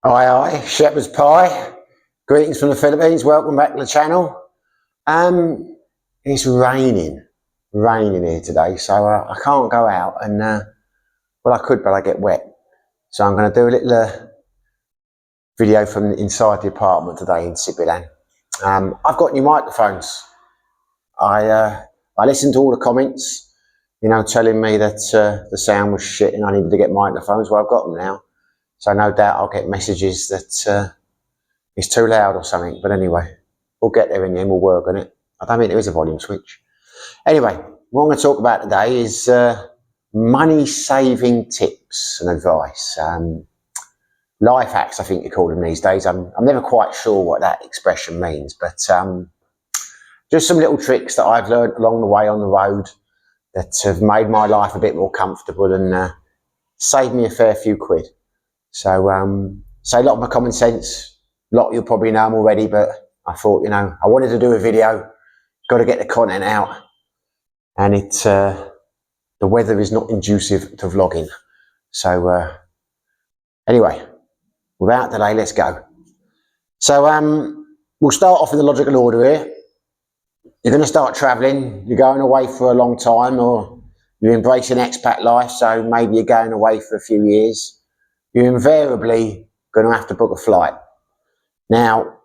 Aye, shepherd's pie. Greetings from the Philippines. Welcome back to the channel. It's raining here today, so I can't go out. And well, I could, but I get wet. So I'm going to do a little video from inside the apartment today in Sibilan. I've got new microphones. I listened to all the comments, telling me that the sound was shit and I needed to get microphones. Well, I've got them now. So no doubt I'll get messages that it's too loud or something. But anyway, we'll get there in the end, we'll work on it. I don't think there is a volume switch. Anyway, what I'm going to talk about today is money saving tips and advice. Life hacks, I think you call them these days. I'm never quite sure what that expression means, but just some little tricks that I've learned along the way on the road that have made my life a bit more comfortable and saved me a fair few quid. So a lot of my common sense, a lot you'll probably know them already, but I thought, I wanted to do a video, got to get the content out, and the weather is not conducive to vlogging. So anyway, without delay, let's go. So we'll start off in the logical order here. You're going to start travelling, you're going away for a long time, or you're embracing expat life, so maybe you're going away for a few years. You're invariably going to have to book a flight. Now,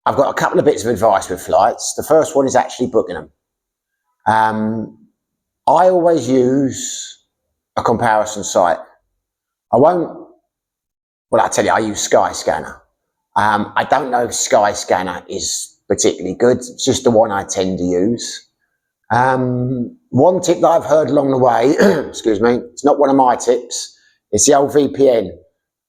I've got a couple of bits of advice with flights. The first one is actually booking them. I always use a comparison site. I tell you, I use Skyscanner. I don't know if Skyscanner is particularly good. It's just the one I tend to use. One tip that I've heard along the way, excuse me, it's not one of my tips. It's the old VPN.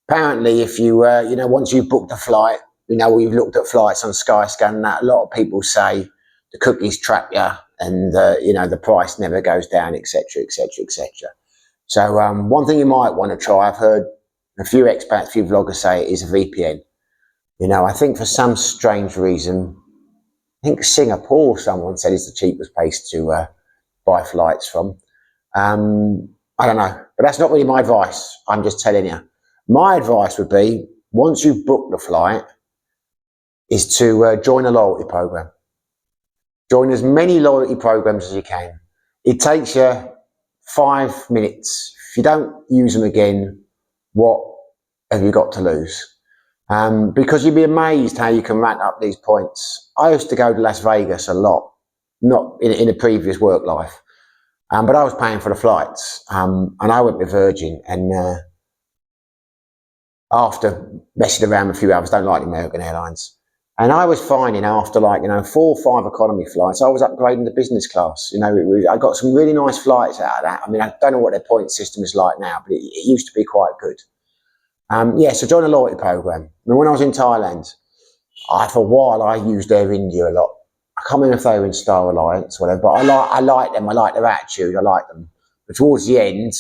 Apparently, if you, once you've booked a flight, we've looked at flights on Skyscanner, a lot of people say the cookies trap you and, the price never goes down, etc., etc., etc. So one thing you might want to try, I've heard a few expats, a few vloggers say it is a VPN. I think for some strange reason, I think Singapore, someone said, is the cheapest place to buy flights from. I don't know, but that's not really my advice. I'm just telling you. My advice would be, once you've booked the flight, is to join a loyalty program. Join as many loyalty programs as you can. It takes you 5 minutes. If you don't use them again, what have you got to lose? Because you'd be amazed how you can rack up these points. I used to go to Las Vegas a lot, not in a previous work life. But I was paying for the flights, and I went with Virgin, and after messing around with a few hours, don't like the American Airlines, and I was finding after 4 or 5 economy flights, I was upgrading to business class. I got some really nice flights out of that. I mean, I don't know what their point system is like now, but it used to be quite good. So join a loyalty program. I mean, when I was in Thailand, for a while I used Air India a lot. I can't remember if they were in Star Alliance or whatever, but I like them. I like their attitude. I like them. But towards the end,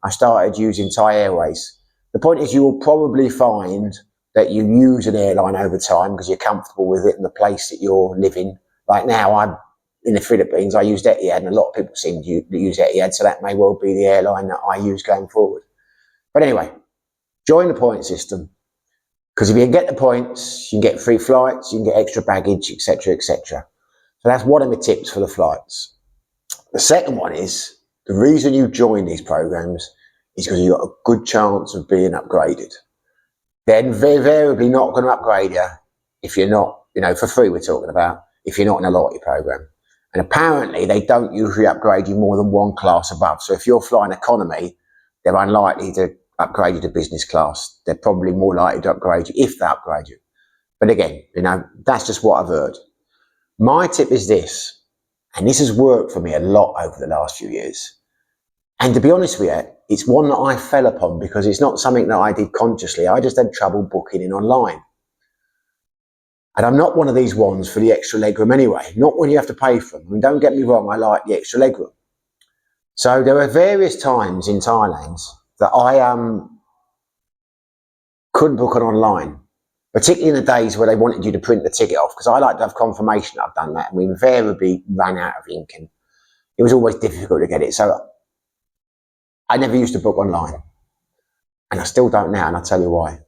I started using Thai Airways. The point is, you will probably find that you use an airline over time because you're comfortable with it and the place that you're living. Like now, I'm in the Philippines. I used Etihad, and a lot of people seem to use Etihad, so that may well be the airline that I use going forward. But anyway, join the point system. Because if you can get the points, you can get free flights, you can get extra baggage, etc., etc. So that's one of the tips for the flights. The second one is, the reason you join these programs is because you've got a good chance of being upgraded. They're invariably not going to upgrade you if you're not, for free we're talking about, if you're not in a loyalty program. And apparently they don't usually upgrade you more than one class above. So if you're flying economy, they're unlikely to upgrade you to business class. They're probably more likely to upgrade you if they upgrade you. But again, that's just what I've heard. My tip is this, and this has worked for me a lot over the last few years. And to be honest with you, it's one that I fell upon because it's not something that I did consciously. I just had trouble booking in online. And I'm not one of these ones for the extra legroom anyway, not when you have to pay for them. I mean, don't get me wrong, I like the extra legroom. So there are various times in Thailand that I couldn't book it online. Particularly in the days where they wanted you to print the ticket off, because I like to have confirmation that I've done that, and we invariably ran out of ink, and it was always difficult to get it. So I never used to book online, and I still don't now, and I'll tell you why.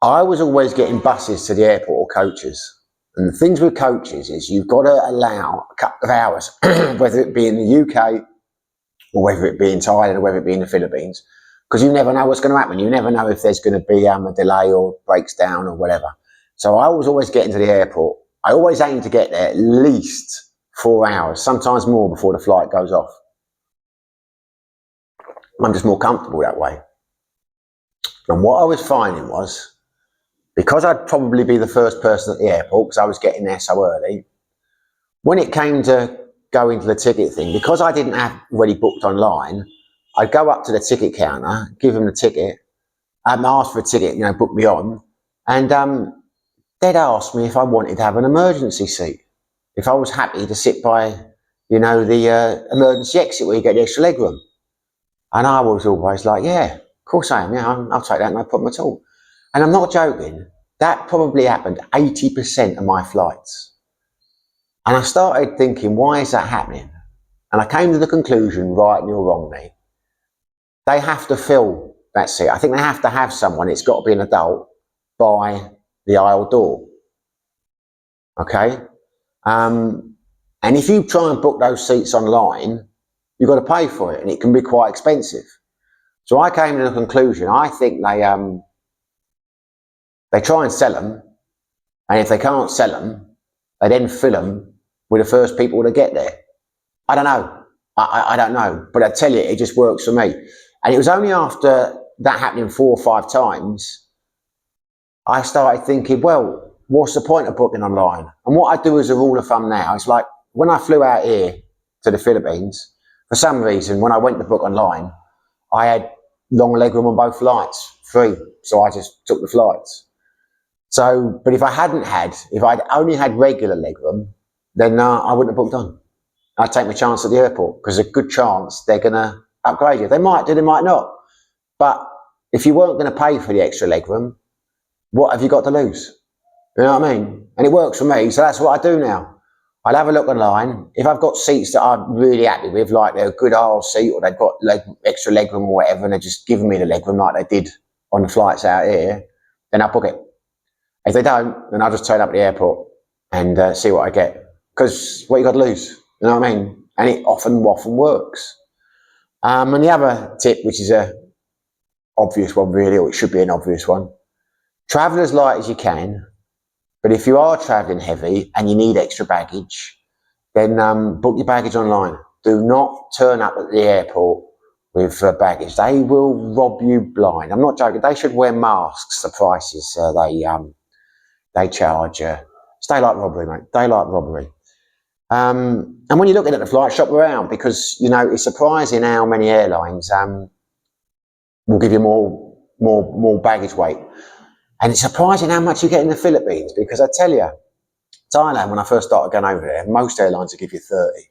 I was always getting buses to the airport or coaches. And the things with coaches is you've got to allow a couple of hours, whether it be in the UK or whether it be in Thailand or whether it be in the Philippines, because you never know what's going to happen. You never know if there's going to be a delay or breaks down or whatever. So I was always getting to the airport. I always aim to get there at least 4 hours, sometimes more before the flight goes off. I'm just more comfortable that way. And what I was finding was, because I'd probably be the first person at the airport because I was getting there so early, when it came to go into the ticket thing, because I didn't have already booked online, I'd go up to the ticket counter, give them the ticket, ask for a ticket, book me on, and they'd ask me if I wanted to have an emergency seat, if I was happy to sit by, the emergency exit where you get the extra legroom. And I was always like, yeah, of course I am, I'll take that, no problem at all. And I'm not joking, that probably happened 80% of my flights. And I started thinking, why is that happening? And I came to the conclusion, rightly or wrongly, they have to fill that seat. I think they have to have someone, it's got to be an adult, by the aisle door. Okay? And if you try and book those seats online, you've got to pay for it, and it can be quite expensive. So I came to the conclusion, I think they try and sell them, and if they can't sell them, they then fill them with the first people to get there. I don't know. I don't know. But I tell you, it just works for me. And it was only after that happening 4 or 5 times, I started thinking, well, what's the point of booking online? And what I do as a rule of thumb now, it's like when I flew out here to the Philippines, for some reason, when I went to book online, I had long legroom on both flights, free. So I just took the flights. So, but if I'd only had regular legroom, then I wouldn't have booked on. I'd take my chance at the airport because there's a good chance they're going to upgrade you. They might do, they might not. But if you weren't going to pay for the extra legroom, what have you got to lose? You know what I mean? And it works for me, so that's what I do now. I'll have a look online. If I've got seats that I'm really happy with, like they're a good aisle seat or they've got extra legroom or whatever, and they're just giving me the legroom like they did on the flights out here, then I'll book it. If they don't, then I'll just turn up at the airport and see what I get. Because what you got to lose? You know what I mean? And it often works. And the other tip, which is a obvious one really, or it should be an obvious one, travel as light as you can. But if you are travelling heavy and you need extra baggage, then book your baggage online. Do not turn up at the airport with baggage. They will rob you blind. I'm not joking. They should wear masks, the prices they charge. It's daylight robbery, mate. Daylight robbery. And when you're looking at the flight, shop around because, it's surprising how many airlines will give you more baggage weight. And it's surprising how much you get in the Philippines because I tell you, Thailand, when I first started going over there, most airlines will give you 30.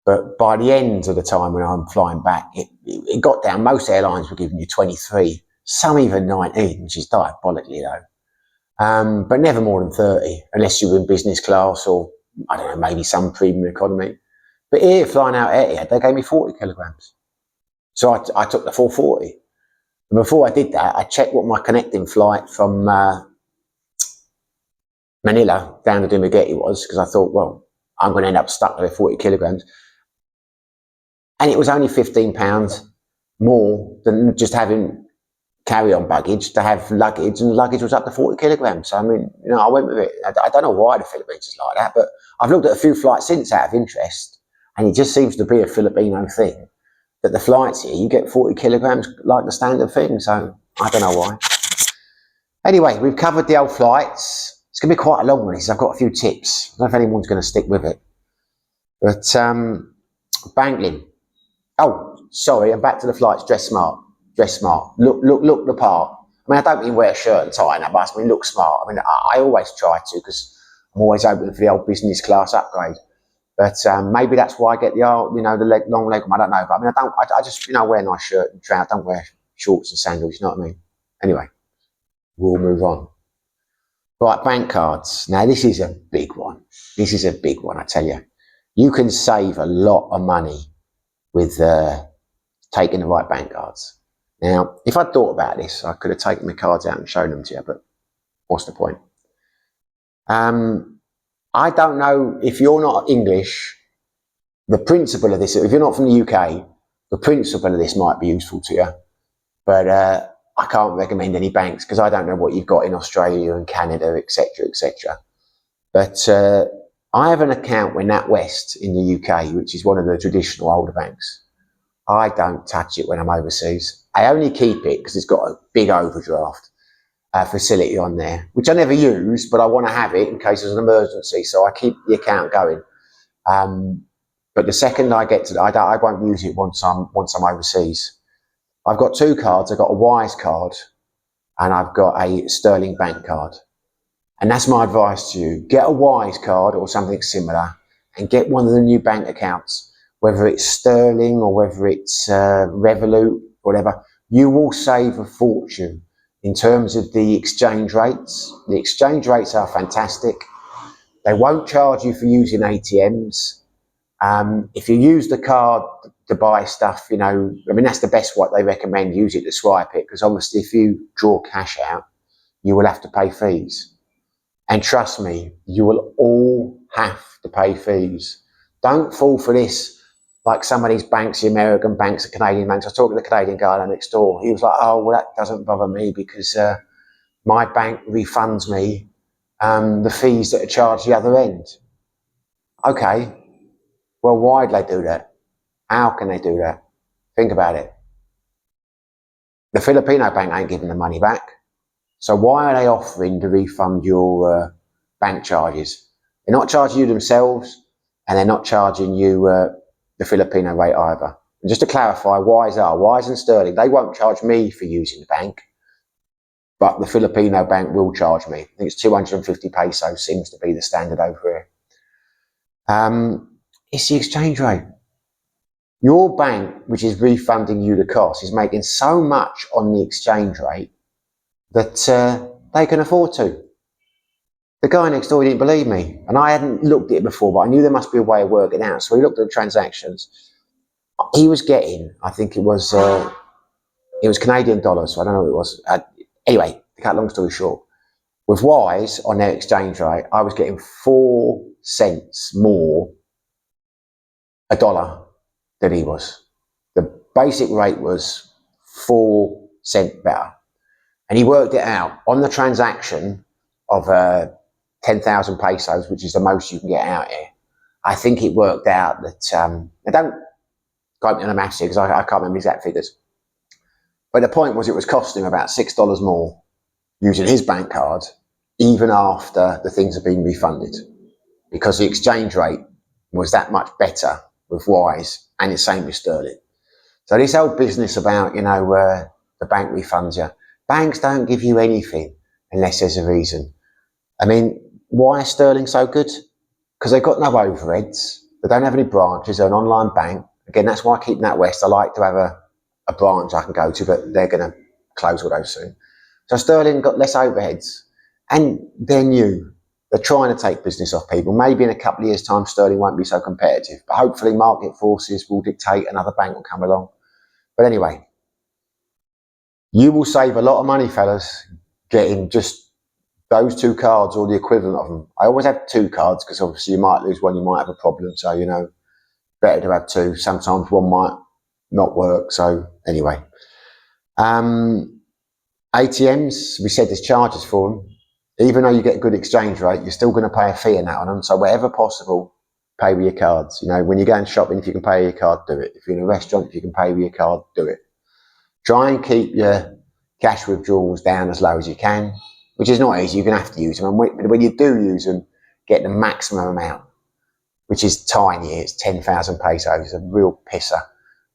But by the end of the time when I'm flying back, it got down. Most airlines were giving you 23, some even 19, which is diabolically low. But never more than 30, unless you were in business class or, I don't know, maybe some premium economy. But here, flying out Etihad, they gave me 40 kilograms. So I took the full 40. And before I did that, I checked what my connecting flight from Manila down to Dumaguete was, because I thought, well, I'm going to end up stuck with 40 kilograms. And it was only £15 more than just having carry-on baggage to have luggage, and luggage was up to 40 kilograms. So, I mean, I went with it. I don't know why the Philippines is like that, but I've looked at a few flights since out of interest, and it just seems to be a Filipino thing that the flights here, you get 40 kilograms like the standard thing. So, I don't know why. Anyway, we've covered the old flights. It's going to be quite a long one because I've got a few tips. I don't know if anyone's going to stick with it. But, Bangling. Oh, sorry, I'm back to the flights. Dress smart. Dress smart. Look the part. I mean, I don't mean wear a shirt and tie and but I mean look smart. I mean, I always try to because I'm always open for the old business class upgrade. But maybe that's why I get the long leg. I don't know. But I mean, I just wear a nice shirt and trousers. I don't wear shorts and sandals. You know what I mean? Anyway, we'll move on. Right, bank cards. Now this is a big one. This is a big one. I tell you, you can save a lot of money with taking the right bank cards. Now, if I'd thought about this, I could have taken my cards out and shown them to you, but what's the point? I don't know if you're not English, the principle of this, if you're not from the UK, the principle of this might be useful to you, but I can't recommend any banks because I don't know what you've got in Australia and Canada, etc., etc. But I have an account with NatWest in the UK, which is one of the traditional older banks. I don't touch it when I'm overseas. I only keep it because it's got a big overdraft facility on there, which I never use, but I want to have it in case there's an emergency. So I keep the account going. But the second I get to, I won't use it once I'm overseas. I've got two cards. I've got a Wise card and I've got a Sterling Bank card. And that's my advice to you. Get a Wise card or something similar and get one of the new bank accounts, whether it's Sterling or whether it's Revolut, whatever. You will save a fortune in terms of the exchange rates. The exchange rates are fantastic. They won't charge you for using ATMs. If you use the card to buy stuff, you know, I mean, that's the best what they recommend, use it to swipe it, because obviously if you draw cash out, you will have to pay fees. And trust me, you will all have to pay fees. Don't fall for this, like some of these banks, the American banks, the Canadian banks. I was talking to the Canadian guy next door. He was like, oh, well, that doesn't bother me because my bank refunds me the fees that are charged the other end. Okay, well, why do they do that? How can they do that? Think about it. The Filipino bank ain't giving the money back. So why are they offering to refund your bank charges? They're not charging you themselves and they're not charging you the Filipino rate either. And just to clarify, Wise and Sterling, they won't charge me for using the bank, but the Filipino bank will charge me. I think it's 250 pesos seems to be the standard over here. It's the exchange rate. Your bank, which is refunding you the cost, is making so much on the exchange rate that they can afford to. The guy next door didn't believe me, and I hadn't looked at it before, but I knew there must be a way of working it out. So we looked at the transactions. He was getting, I think it was Canadian dollars, so I don't know what it was. Anyway, to cut long story short, with Wise on their exchange rate, I was getting 4 cents more a dollar than he was. The basic rate was 4 cents better. And he worked it out on the transaction of 10,000 pesos, which is the most you can get out here. I think it worked out that, I don't quote me on the maths here because I can't remember exact figures. But the point was it was costing him about $6 more using his bank card, even after the things have been refunded, because the exchange rate was that much better with Wise and the same with Sterling. So this whole business about, you know, the bank refunds you, banks don't give you anything unless there's a reason. I mean, why is Sterling so good? Because they've got no overheads. They don't have any branches. They're an online bank. Again, that's why I keep NatWest. I like to have a branch I can go to, but they're going to close all those soon. So Sterling got less overheads. And they're new. They're trying to take business off people. Maybe in a couple of years' time, Sterling won't be so competitive. But hopefully market forces will dictate another bank will come along. But anyway, you will save a lot of money, fellas, getting just those two cards or the equivalent of them. I always have 2 cards because obviously you might lose one, you might have a problem. So, you know, better to have 2. Sometimes one might not work. So anyway, ATMs, we said there's charges for them. Even though you get a good exchange rate, you're still going to pay a fee in that on them. So wherever possible, pay with your cards. You know, when you're going shopping, if you can pay with your card, do it. If you're in a restaurant, if you can pay with your card, do it. Try and keep your cash withdrawals down as low as you can, which is not easy. You're going to have to use them. And when you do use them, get the maximum amount, which is tiny. It's 10,000 pesos. It's a real pisser.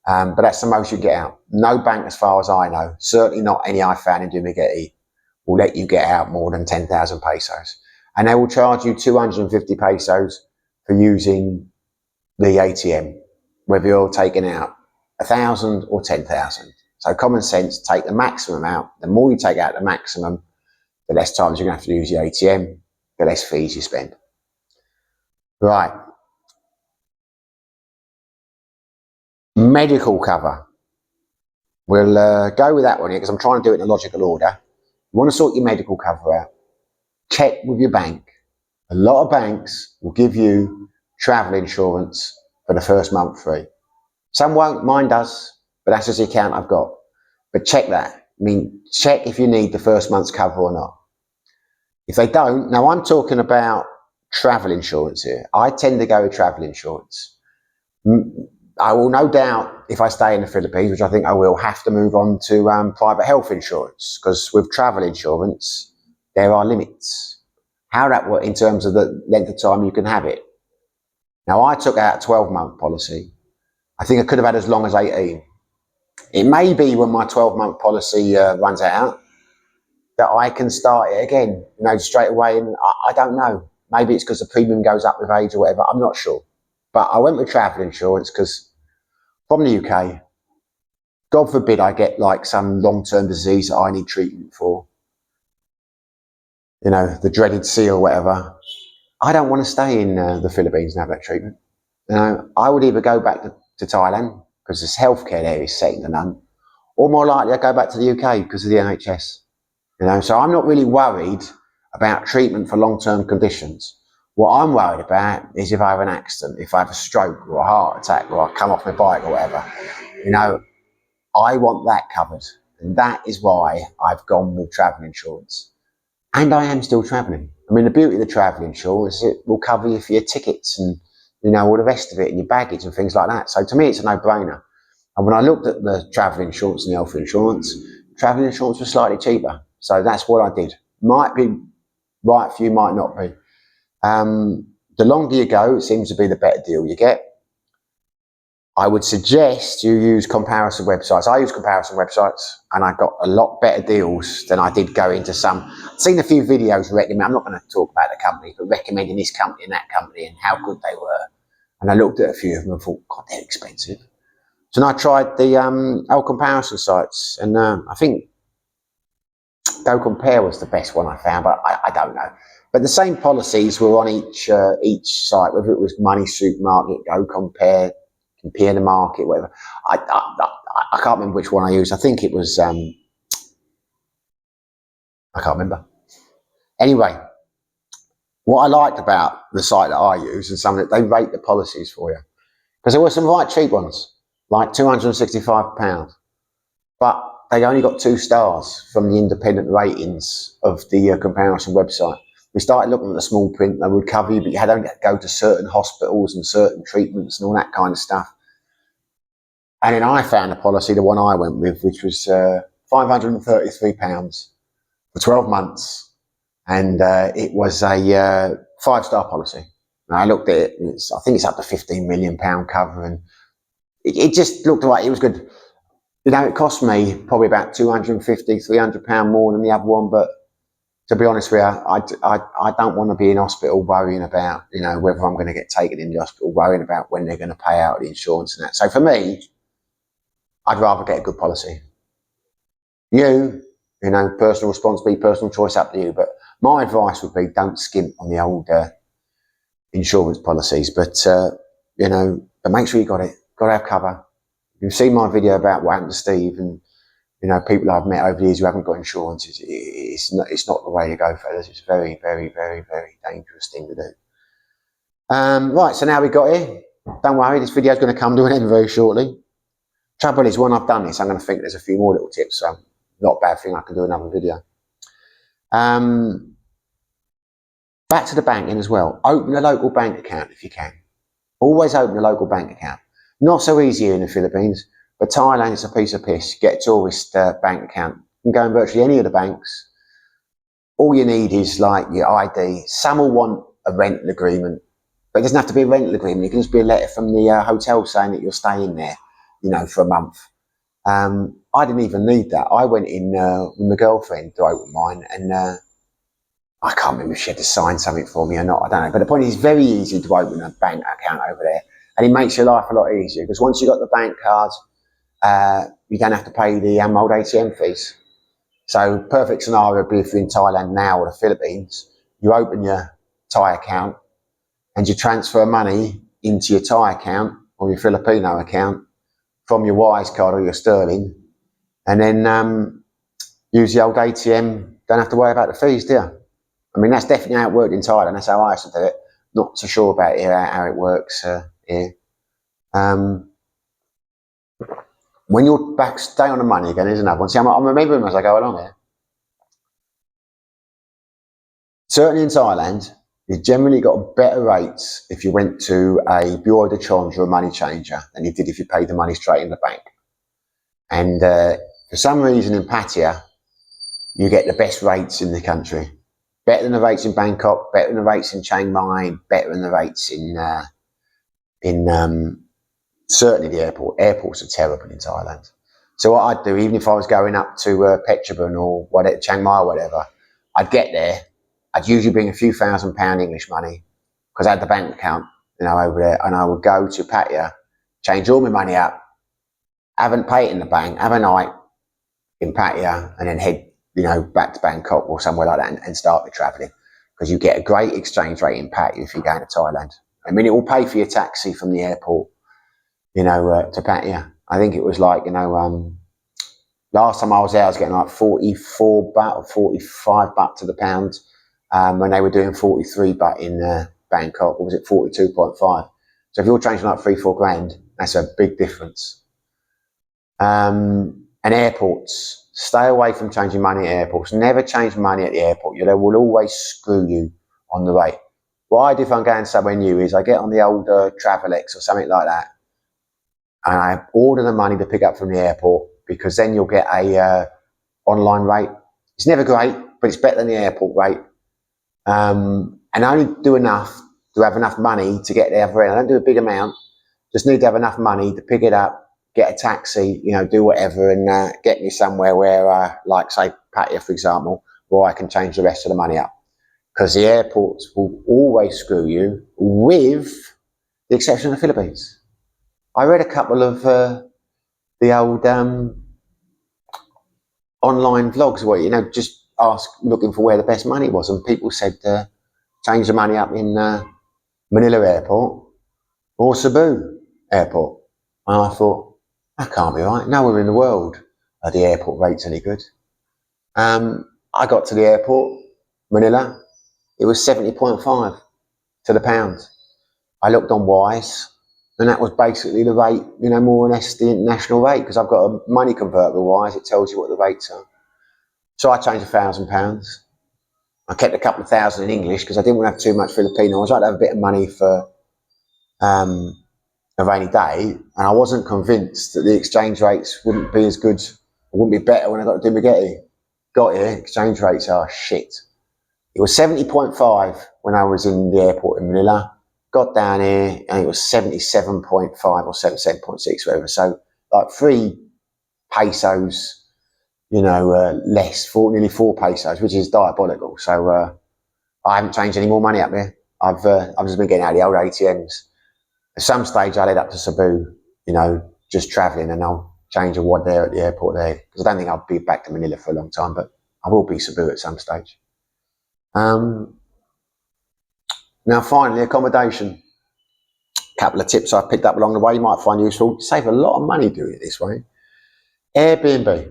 But that's the most you get out. No bank, as far as I know, certainly not any I found in Dumaguete, will let you get out more than 10,000 pesos. And they will charge you 250 pesos for using the ATM, whether you're taking out 1,000 or 10,000. So common sense, take the maximum out. The more you take out the maximum, the less times you're going to have to use the ATM, the less fees you spend. Right. Medical cover. we'll go with that one here because I'm trying to do it in a logical order. You want to sort your medical cover out. Check with your bank. A lot of banks will give you travel insurance for the first month free. Some won't, mine does, but that's just the account I've got. But check that. I mean, check if you need the first month's cover or not. If they don't, now I'm talking about travel insurance here. I tend to go with travel insurance. I will no doubt, if I stay in the Philippines, which I think I will, have to move on to private health insurance, because with travel insurance, there are limits. How that works in terms of the length of time you can have it. Now, I took out a 12-month policy. I think I could have had as long as 18. It may be when my 12-month policy runs out that I can start it again, straight away. And I don't know. Maybe it's because the premium goes up with age or whatever. I'm not sure. But I went with travel insurance because from the UK, God forbid I get like some long-term disease that I need treatment for, the dreaded C or whatever. I don't want to stay in the Philippines and have that treatment. I would either go back to Thailand because this healthcare there is second to none, or more likely I'd go back to the UK because of the NHS. So I'm not really worried about treatment for long-term conditions. What I'm worried about is if I have an accident, if I have a stroke or a heart attack or I come off my bike or whatever. I want that covered. And that is why I've gone with travel insurance. And I am still travelling. I mean, the beauty of the travel insurance is it will cover you for your tickets and, all the rest of it and your baggage and things like that. So to me, it's a no-brainer. And when I looked at the travel insurance and the health insurance, travel insurance was slightly cheaper. So that's what I did. Might be right for you, might not be. The longer you go, it seems to be the better deal you get. I would suggest you use comparison websites. I use comparison websites and I got a lot better deals than I did go into some. I've seen a few videos recommend, I'm not going to talk about the company, but recommending this company and that company and how good they were. And I looked at a few of them and thought, God, they're expensive. So then I tried the old comparison sites and I think Go Compare was the best one I found, but I don't know. But the same policies were on each site, whether it was Money Supermarket, Go Compare, Compare the Market, whatever. I can't remember which one I used. I think it was, I can't remember. Anyway, what I liked about the site that I use and some of it, they rate the policies for you. Because there were some right cheap ones, like £265. But they only got 2 stars from the independent ratings of the comparison website. We started looking at the small print. They would cover you, but you had only to go to certain hospitals and certain treatments and all that kind of stuff. And then I found a policy, the one I went with, which was £533 for 12 months. And it was a 5-star policy. And I looked at it, and I think it's up to £15 million cover. And it just looked like it was good. It cost me probably about £250, £300 more than the other one, but to be honest with you, I don't want to be in hospital worrying about, whether I'm going to get taken in the hospital, worrying about when they're going to pay out the insurance and that. So for me, I'd rather get a good policy. Personal responsibility, personal choice, up to you. But my advice would be don't skimp on the old insurance policies. But make sure you got it. Got to have cover. You've seen my video about what happened to Steve and, people I've met over the years who haven't got insurance. It's not the way to go, fellas. It's a very, very, very, very dangerous thing to do. Right, so now we got here. Don't worry, this video is going to come to an end very shortly. Trouble is, when I've done this, I'm going to think there's a few more little tips, so not a bad thing, I can do another video. Back to the banking as well. Open a local bank account if you can. Always open a local bank account. Not so easy here in the Philippines, but Thailand is a piece of piss. Get a tourist bank account. You can go in virtually any of the banks. All you need is like your ID. Some will want a rental agreement, but it doesn't have to be a rental agreement. It can just be a letter from the hotel saying that you're staying there, for a month. I didn't even need that. I went in with my girlfriend to open mine, and I can't remember if she had to sign something for me or not. I don't know. But the point is, it's very easy to open a bank account over there, and it makes your life a lot easier because once you've got the bank cards, you don't have to pay the old ATM fees. So perfect scenario would be if you're in Thailand now or the Philippines, you open your Thai account and you transfer money into your Thai account or your Filipino account from your Wise card or your Sterling, and then use the old ATM. Don't have to worry about the fees, do you? I mean, that's definitely how it worked in Thailand. That's how I used to do it. Not so sure about here, how it works here. When you're back, stay on the money again, here's another one. See, I'm remembering as I go along here. Certainly in Thailand, you generally got better rates if you went to a bureau de change or a money changer than you did if you paid the money straight in the bank. And for some reason in Pattaya, you get the best rates in the country. Better than the rates in Bangkok, better than the rates in Chiang Mai, better than the rates in certainly the airport. Airports are terrible in Thailand. So what I'd do, even if I was going up to Phetchabun or whatever, Chiang Mai or whatever, I'd get there. I'd usually bring a few £1,000 English money because I had the bank account, over there, and I would go to Pattaya, change all my money up, haven't paid it in the bank, have a night in Pattaya, and then head, back to Bangkok or somewhere like that and start the travelling, because you get a great exchange rate in Pattaya if you're going to Thailand. I mean, it will pay for your taxi from the airport, to Pattaya. I think it was like, last time I was there, I was getting like 44 baht or 45 baht to the pound, when they were doing 43 baht in Bangkok, or was it 42.5? So if you're changing like 3-4 grand, that's a big difference. And airports, stay away from changing money at airports. Never change money at the airport. They will always screw you on the rate. What I do if I'm going somewhere new is I get on the old Travelex or something like that, and I order the money to pick up from the airport, because then you'll get a online rate. It's never great, but it's better than the airport rate. And I only do enough to have enough money to get the other end. I don't do a big amount. Just need to have enough money to pick it up, get a taxi, do whatever, and get me somewhere where, like say Pattaya, for example, where I can change the rest of the money up. Because the airports will always screw you, with the exception of the Philippines. I read a couple of the old online vlogs where, just looking for where the best money was, and people said change the money up in Manila Airport or Cebu Airport. And I thought, that can't be right. Nowhere in the world are the airport rates any good. I got to the airport, Manila, it was 70.5 to the pound. I looked on Wise, and that was basically the rate, more or less the international rate, because I've got a money converter with Wise, it tells you what the rates are. So I changed £1,000. I kept a couple of thousand in English because I didn't want to have too much Filipino. I was like to have a bit of money for a rainy day, and I wasn't convinced that the exchange rates wouldn't be as good, or wouldn't be better when I got to Dumaguete. Got here, exchange rates are shit. It was 70.5 when I was in the airport in Manila. Got down here and it was 77.5 or 77.6, whatever. So like 3 pesos, less, nearly 4 pesos, which is diabolical. So I haven't changed any more money up there. I've just been getting out of the old ATMs. At some stage I'll head up to Cebu, just travelling, and I'll change a wad there at the airport there, because I don't think I'll be back to Manila for a long time, but I will be Cebu at some stage. Now finally, accommodation. A couple of tips I've picked up along the way you might find useful. Save a lot of money doing it this way. Airbnb.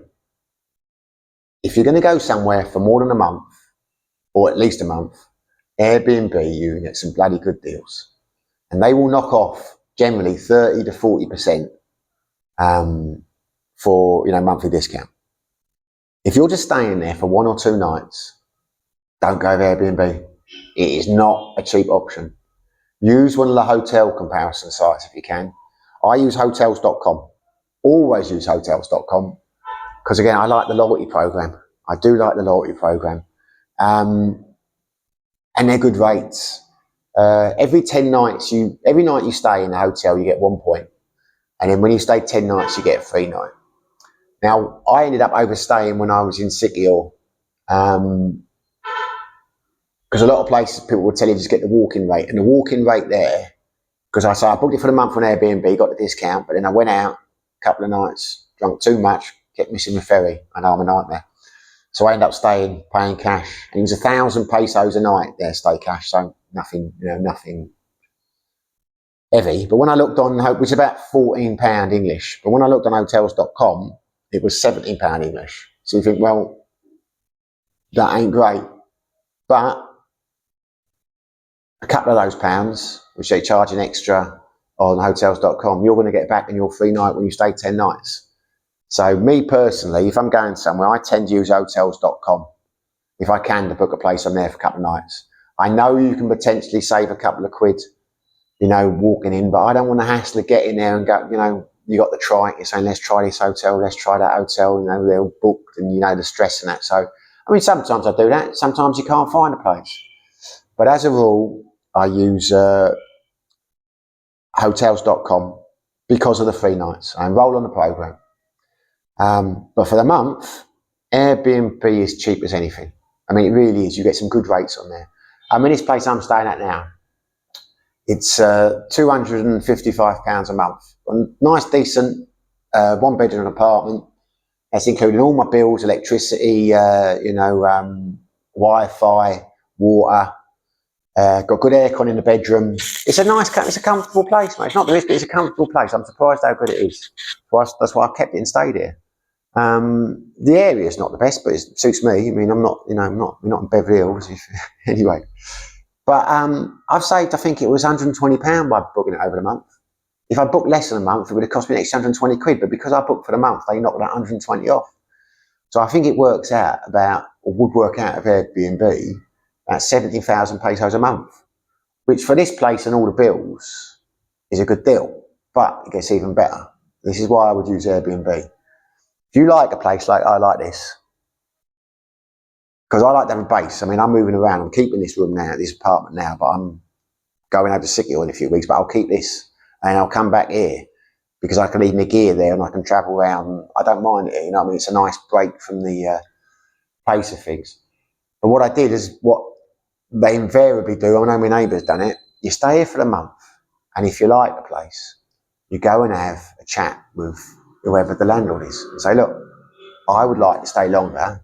If you're going to go somewhere for more than a month, or at least a month, Airbnb, you can get some bloody good deals. And they will knock off generally 30 to 40% for monthly discount. If you're just staying there for 1 or 2 nights, don't go with Airbnb. It is not a cheap option. Use one of the hotel comparison sites if you can. I use hotels.com. Always use hotels.com, because again, I like the loyalty program. I do like the loyalty program. And they're good rates. Every night you stay in the hotel, you get 1 point. And then when you stay 10 nights, you get a free night. Now, I ended up overstaying when I was in Sikihor, because a lot of places people will tell you just get the walk-in rate, and the walk-in rate there, because I booked it for the month on Airbnb, got the discount, but then I went out a couple of nights, drunk too much, kept missing the ferry. I know I'm a nightmare. So I ended up staying, paying cash, and it was 1,000 pesos a night there, stay cash, so nothing, nothing heavy. But when I looked on, which is about £14 English, but when I looked on hotels.com, it was £17 English. So you think, well, that ain't great. But a couple of those pounds, which they charge an extra on hotels.com, you're going to get back in your free night when you stay 10 nights. So me personally, if I'm going somewhere, I tend to use hotels.com. If I can, to book a place on there for a couple of nights. I know you can potentially save a couple of quid, you know, walking in, but I don't want to hassle to get in there and go, you know, you got to try it. You're saying, let's try this hotel, let's try that hotel, you know, they're all booked and you know, the stress and that. So, I mean, sometimes I do that. Sometimes you can't find a place. But as a rule, I use hotels.com because of the free nights. I enroll on the program. But for the month, Airbnb is cheap as anything. I mean, it really is. You get some good rates on there. I mean, this place I'm staying at now, it's £255 a month. A nice, decent, one-bedroom apartment. That's including all my bills, electricity, Wi-Fi, water. Got good aircon in the bedroom. It's a nice, it's a comfortable place, mate. It's not the best, but it's a comfortable place. I'm surprised how good it is. That's why I kept it and stayed here. The area is not the best, but it suits me. I mean, we're not in Beverly Hills, anyway. But I've saved, I think it was £120 by booking it over the month. If I booked less than a month, it would have cost me an extra 120 quid. But because I booked for the month, they knocked that 120 off. So I think it works out about, or would work out of Airbnb, at 70,000 pesos a month, which for this place and all the bills is a good deal. But it gets even better. This is why I would use Airbnb. If you like a place like I like this, because I like to have a base. I mean, I'm moving around. I'm keeping this room now, this apartment now, but I'm going over to City in a few weeks, but I'll keep this and I'll come back here because I can leave my gear there and I can travel around. I don't mind it, you know what I mean? It's a nice break from the pace of things. But what I did is what they invariably do, I know my neighbour's done it, you stay here for a month and if you like the place, you go and have a chat with whoever the landlord is and say, look, I would like to stay longer.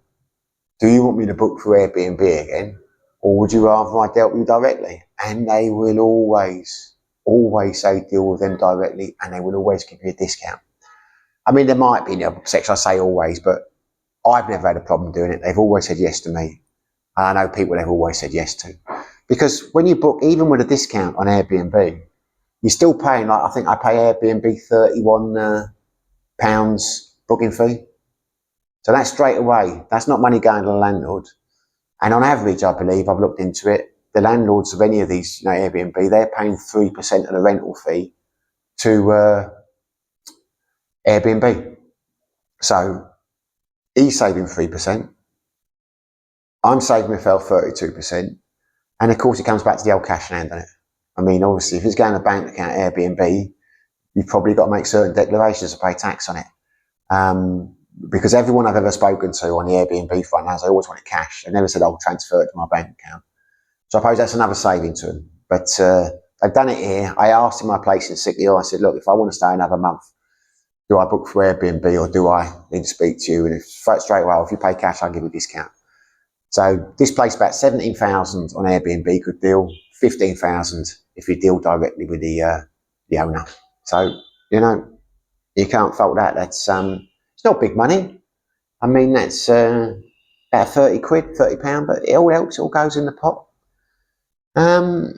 Do you want me to book through Airbnb again? Or would you rather I dealt with you directly? And they will always say deal with them directly and they will always give you a discount. I mean, there might be in the section I say always, but I've never had a problem doing it. They've always said yes to me. And I know people they've always said yes to. Because when you book, even with a discount on Airbnb, you're still paying, like I think I pay Airbnb £31 booking fee. So that's straight away. That's not money going to the landlord. And on average, I believe, I've looked into it, the landlords of any of these, Airbnb, they're paying 3% of the rental fee to Airbnb. So he's saving 3%. I'm saving myself 32%. And of course, it comes back to the old cash in hand, doesn't it? I mean, obviously, if it's going to bank account Airbnb, you've probably got to make certain declarations to pay tax on it. Because everyone I've ever spoken to on the Airbnb front has, they always wanted cash. They never said, I'll transfer it to my bank account. So I suppose that's another saving to them. But they've done it here. I asked in my place in City, I said, look, if I want to stay another month, do I book for Airbnb or do I need to speak to you? And if straight away, if you pay cash, I'll give you a discount. So this place about 17,000 on Airbnb, good deal. 15,000 if you deal directly with the owner. So, you can't fault that. That's it's not big money. I mean, that's about 30 quid, £30, but it all helps, it all goes in the pot. I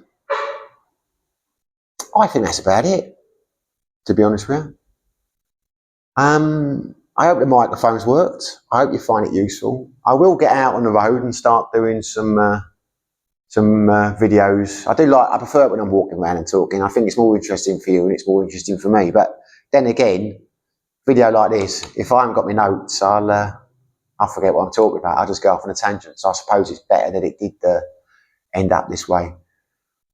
think that's about it, to be honest with you. I hope the microphone's worked. I hope you find it useful. I will get out on the road and start doing some videos. I prefer it when I'm walking around and talking. I think it's more interesting for you and it's more interesting for me. But then again, video like this, if I haven't got my notes, I'll forget what I'm talking about. I'll just go off on a tangent. So I suppose it's better that it did end up this way.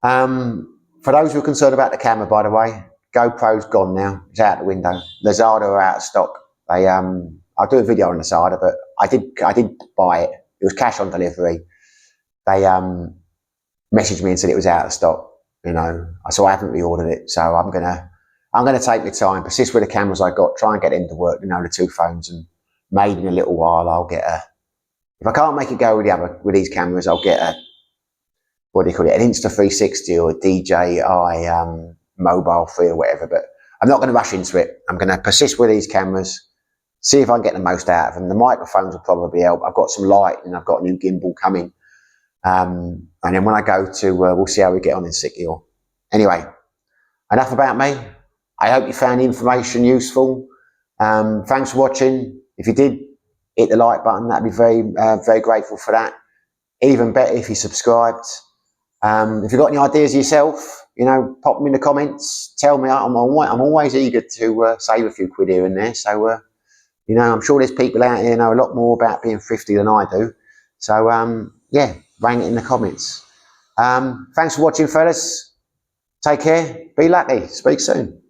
For those who are concerned about the camera, by the way, GoPro's gone now. It's out the window. Lazada are out of stock. I'll do a video on Lazada, but I did buy it. It was cash on delivery. They messaged me and said it was out of stock. So I haven't reordered it. So I'm gonna take my time, persist with the cameras I got, try and get into work. The two phones, and maybe in a little while I'll get if I can't make it go with these cameras, I'll get an Insta360 or a DJI Mobile 3 or whatever. But I'm not going to rush into it. I'm going to persist with these cameras, see if I can get the most out of them. The microphones will probably help. I've got some light and I've got a new gimbal coming. And then when I go to, we'll see how we get on in Sikyor. Anyway, enough about me. I hope you found the information useful. Thanks for watching. If you did, hit the like button. That'd be very grateful for that. Even better if you subscribed. If you've got any ideas yourself, you know, pop them in the comments. Tell me. I'm always eager to save a few quid here and there. So, you know, I'm sure there's people out here know a lot more about being thrifty than I do. So, yeah, bang it in the comments. Thanks for watching, fellas. Take care. Be lucky. Speak soon.